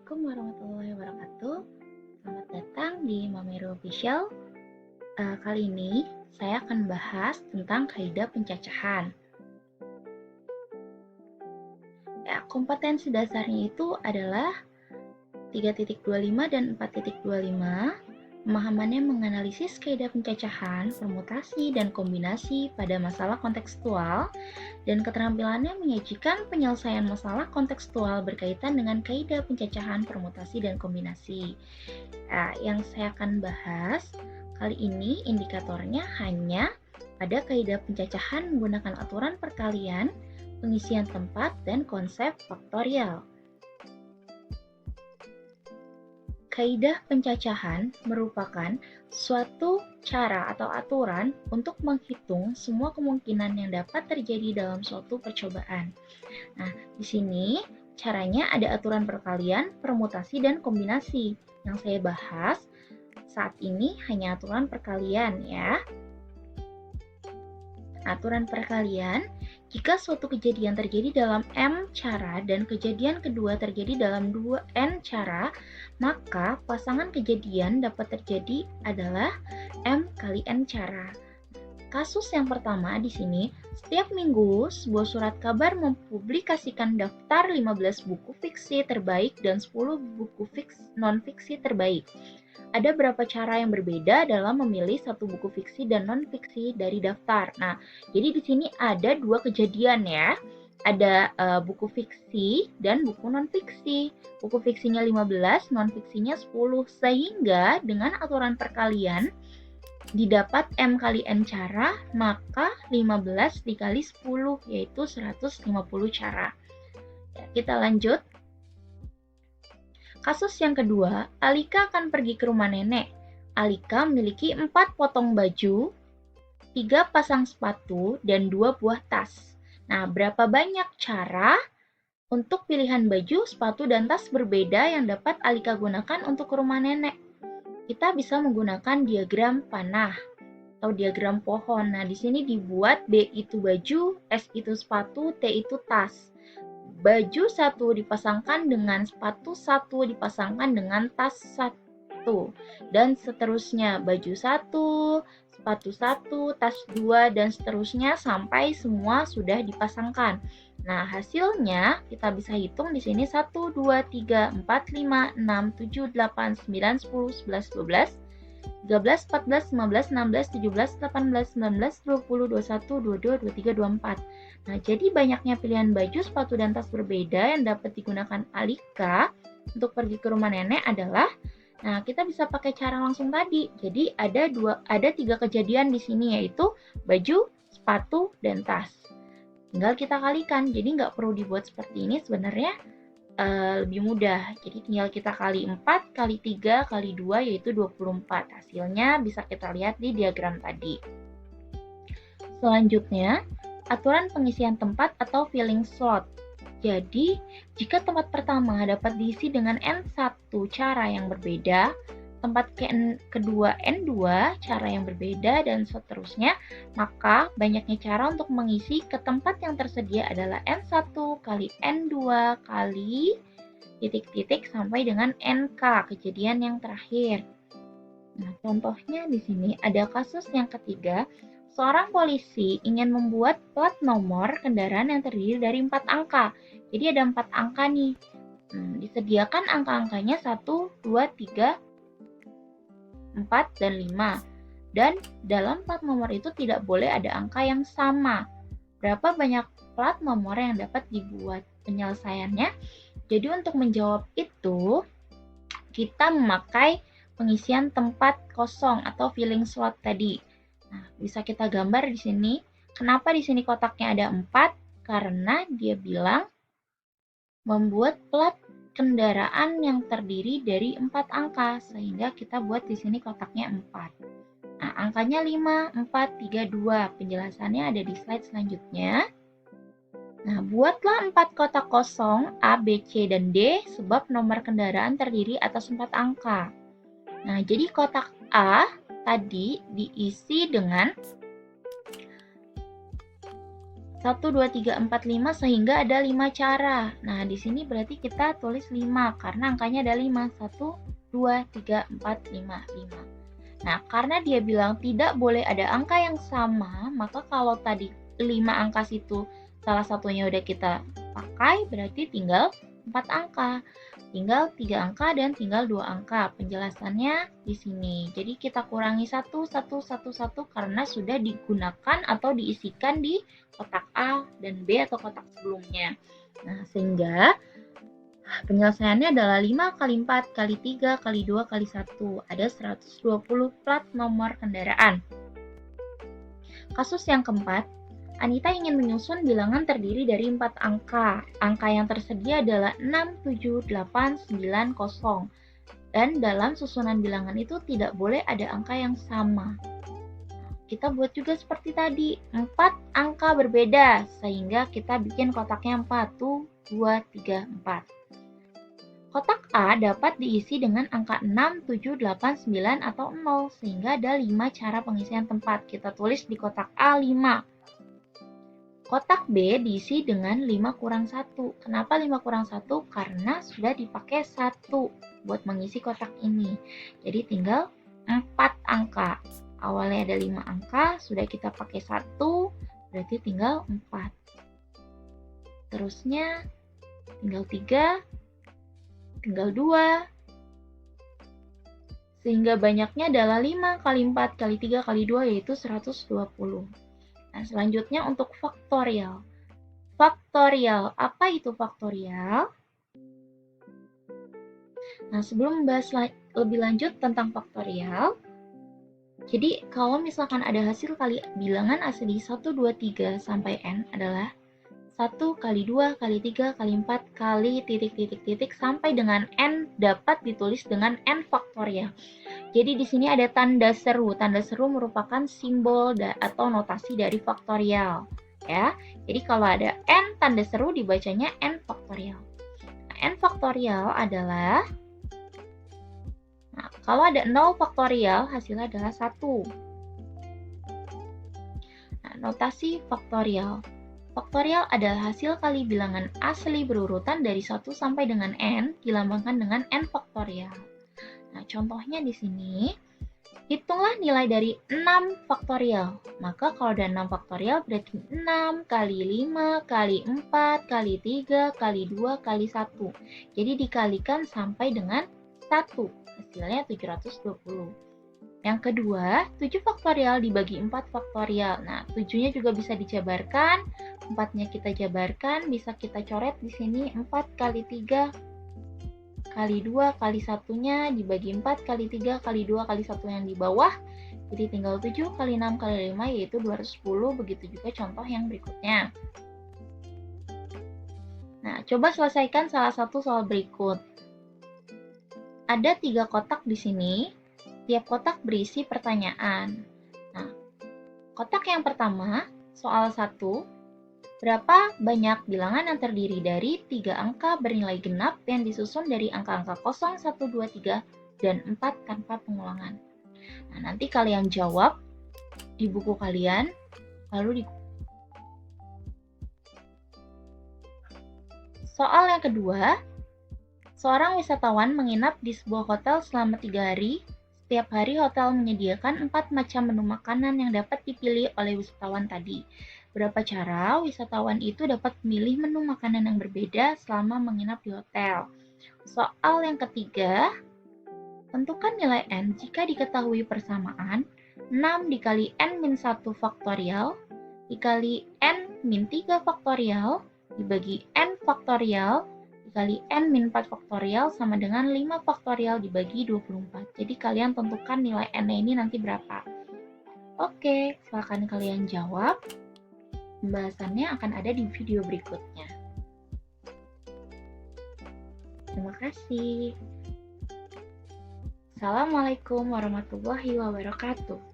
Assalamualaikum warahmatullahi wabarakatuh. Selamat datang di Mameru Official. Kali ini saya akan bahas tentang kaidah pencacahan. Kompetensi dasarnya itu adalah 3.25 dan 4.25. Pemahamannya menganalisis kaidah pencacahan, permutasi, dan kombinasi pada masalah kontekstual, dan keterampilannya menyajikan penyelesaian masalah kontekstual berkaitan dengan kaidah pencacahan, permutasi, dan kombinasi. Yang saya akan bahas kali ini indikatornya hanya pada kaidah pencacahan menggunakan aturan perkalian, pengisian tempat, dan konsep faktorial. Kaidah pencacahan merupakan suatu cara atau aturan untuk menghitung semua kemungkinan yang dapat terjadi dalam suatu percobaan. Nah, di sini caranya ada aturan perkalian, permutasi, dan kombinasi. Yang saya bahas saat ini hanya aturan perkalian ya. Aturan perkalian, jika suatu kejadian terjadi dalam M cara dan kejadian kedua terjadi dalam 2N cara, maka pasangan kejadian dapat terjadi adalah M kali N cara. Kasus yang pertama di sini, setiap minggu sebuah surat kabar mempublikasikan daftar 15 buku fiksi terbaik dan 10 buku non-fiksi terbaik. Ada berapa cara yang berbeda dalam memilih satu buku fiksi dan non-fiksi dari daftar. Nah, jadi di sini ada dua kejadian ya. Ada buku fiksi dan buku non-fiksi. Buku fiksinya 15, non-fiksinya 10. Sehingga dengan aturan perkalian, didapat M kali N cara, maka 15 dikali 10, yaitu 150 cara. Ya, kita lanjut. Kasus yang kedua, Alika akan pergi ke rumah nenek. Alika memiliki 4 potong baju, 3 pasang sepatu, dan 2 buah tas. Nah, berapa banyak cara untuk pilihan baju, sepatu, dan tas berbeda yang dapat Alika gunakan untuk ke rumah nenek? Kita bisa menggunakan diagram panah atau diagram pohon. Nah, di sini dibuat B itu baju, S itu sepatu, T itu tas. Baju 1 dipasangkan dengan sepatu 1 dipasangkan dengan tas 1. Dan seterusnya, baju 1, sepatu 1, tas 2, dan seterusnya sampai semua sudah dipasangkan. Nah, hasilnya kita bisa hitung di sini 1, 2, 3, 4, 5, 6, 7, 8, 9, 10, 11, 12, 13, 14, 15, 16, 17, 18, 19, 20, 21, 22, 23, 24. Nah, jadi banyaknya pilihan baju, sepatu, dan tas berbeda yang dapat digunakan Alika untuk pergi ke rumah nenek adalah, nah kita bisa pakai cara langsung tadi. Jadi ada 3 kejadian di sini, yaitu baju, sepatu, dan tas. Tinggal kita kalikan, jadi nggak perlu dibuat seperti ini sebenarnya. Lebih mudah. Jadi tinggal kita kali 4, kali 3, kali 2, yaitu 24. Hasilnya bisa kita lihat di diagram tadi. Selanjutnya, aturan pengisian tempat atau filling slot. Jadi, jika tempat pertama dapat diisi dengan N1 cara yang berbeda, tempat kedua N2 cara yang berbeda, dan seterusnya, maka banyaknya cara untuk mengisi ke tempat yang tersedia adalah N1 kali N2 kali titik-titik sampai dengan NK, kejadian yang terakhir. Nah, contohnya di sini ada kasus yang ketiga, seorang polisi ingin membuat plat nomor kendaraan yang terdiri dari 4 angka. Jadi ada 4 angka nih. Disediakan angka-angkanya 1, 2, 3, 4, dan 5. Dan dalam plat nomor itu tidak boleh ada angka yang sama. Berapa banyak plat nomor yang dapat dibuat? Penyelesaiannya, jadi untuk menjawab itu, kita memakai pengisian tempat kosong atau filling slot tadi. Nah, bisa kita gambar di sini. Kenapa di sini kotaknya ada 4? Karena dia bilang membuat plat kendaraan yang terdiri dari 4 angka, sehingga kita buat di sini kotaknya 4. Nah, angkanya 5, 4, 3, 2. Penjelasannya ada di slide selanjutnya. Nah, buatlah 4 kotak kosong A, B, C, dan D sebab nomor kendaraan terdiri atas 4 angka. Nah, jadi kotak A tadi diisi dengan 1, 2, 3, 4, 5 sehingga ada 5 cara. Nah, di sini berarti kita tulis 5 karena angkanya ada 5. 1, 2, 3, 4, 5, 5. Nah, karena dia bilang tidak boleh ada angka yang sama, maka kalau tadi 5 angka situ salah satunya udah kita pakai, berarti tinggal 4 angka. Tinggal 3 angka dan tinggal 2 angka. Penjelasannya di sini. Jadi kita kurangi 1, 1, 1, 1 karena sudah digunakan atau diisikan di kotak A dan B atau kotak sebelumnya. Nah, sehingga penyelesaiannya adalah 5 kali 4 kali 3 kali 2 kali 1. Ada 120 plat nomor kendaraan. Kasus yang keempat, Anita ingin menyusun bilangan terdiri dari 4 angka. Angka yang tersedia adalah 6, 7, 8, 9, 0. Dan dalam susunan bilangan itu tidak boleh ada angka yang sama. Kita buat juga seperti tadi, 4 angka berbeda, sehingga kita bikin kotaknya 4, 2, 3, 4. Kotak A dapat diisi dengan angka 6, 7, 8, 9, atau 0, sehingga ada 5 cara pengisian tempat. Kita tulis di kotak A 5. Kotak B diisi dengan 5 kurang 1. Kenapa 5 kurang 1? Karena sudah dipakai 1 buat mengisi kotak ini. Jadi tinggal 4 angka. Awalnya ada 5 angka, sudah kita pakai 1, berarti tinggal 4. Terusnya tinggal 3, tinggal 2. Sehingga banyaknya adalah 5 kali 4 kali 3 kali 2 yaitu 120. Nah, selanjutnya untuk faktorial. Faktorial, apa itu faktorial? Nah, sebelum membahas lebih lanjut tentang faktorial, jadi kalau misalkan ada hasil kali bilangan asli 1, 2, 3 sampai N adalah 1 kali 2 kali 3 kali 4 kali titik sampai dengan N dapat ditulis dengan N faktorial. Jadi di sini ada tanda seru. Tanda seru merupakan simbol atau notasi dari faktorial, ya. Jadi kalau ada N tanda seru dibacanya N faktorial. Nah, N faktorial adalah kalau ada 0 faktorial hasilnya adalah 1. Nah, notasi faktorial. Faktorial adalah hasil kali bilangan asli berurutan dari 1 sampai dengan N dilambangkan dengan N faktorial. Nah, contohnya di sini, hitunglah nilai dari 6 faktorial. Maka kalau ada 6 faktorial berarti 6 kali 5 kali 4 kali 3 kali 2 kali 1. Jadi dikalikan sampai dengan 1. Hasilnya 720. Yang kedua, 7 faktorial dibagi 4 faktorial. Nah, 7-nya juga bisa dijabarkan, 4-nya kita jabarkan, bisa kita coret di sini 4 kali 3 kali 2 kali 1-nya dibagi 4 kali 3 kali 2 kali 1 yang di bawah. Jadi tinggal 7 kali 6 kali 5 yaitu 210, begitu juga contoh yang berikutnya. Nah, coba selesaikan salah satu soal berikut. Ada 3 kotak di sini, tiap kotak berisi pertanyaan. Nah, kotak yang pertama, soal 1, berapa banyak bilangan yang terdiri dari 3 angka bernilai genap yang disusun dari angka-angka 0, 1, 2, 3, dan 4 tanpa pengulangan? Nah, nanti kalian jawab di buku kalian, lalu Soal yang kedua, seorang wisatawan menginap di sebuah hotel selama 3 hari. Setiap hari hotel menyediakan 4 macam menu makanan yang dapat dipilih oleh wisatawan tadi. Berapa cara wisatawan itu dapat memilih menu makanan yang berbeda selama menginap di hotel? Soal yang ketiga, tentukan nilai N jika diketahui persamaan 6 dikali N-1 faktorial dikali N-3 faktorial dibagi N faktorial dikali N-4 faktorial sama dengan 5 faktorial dibagi 24. Jadi kalian tentukan nilai N ini nanti berapa. Oke, silakan kalian jawab. Pembahasannya akan ada di video berikutnya. Terima kasih. Assalamualaikum warahmatullahi wabarakatuh.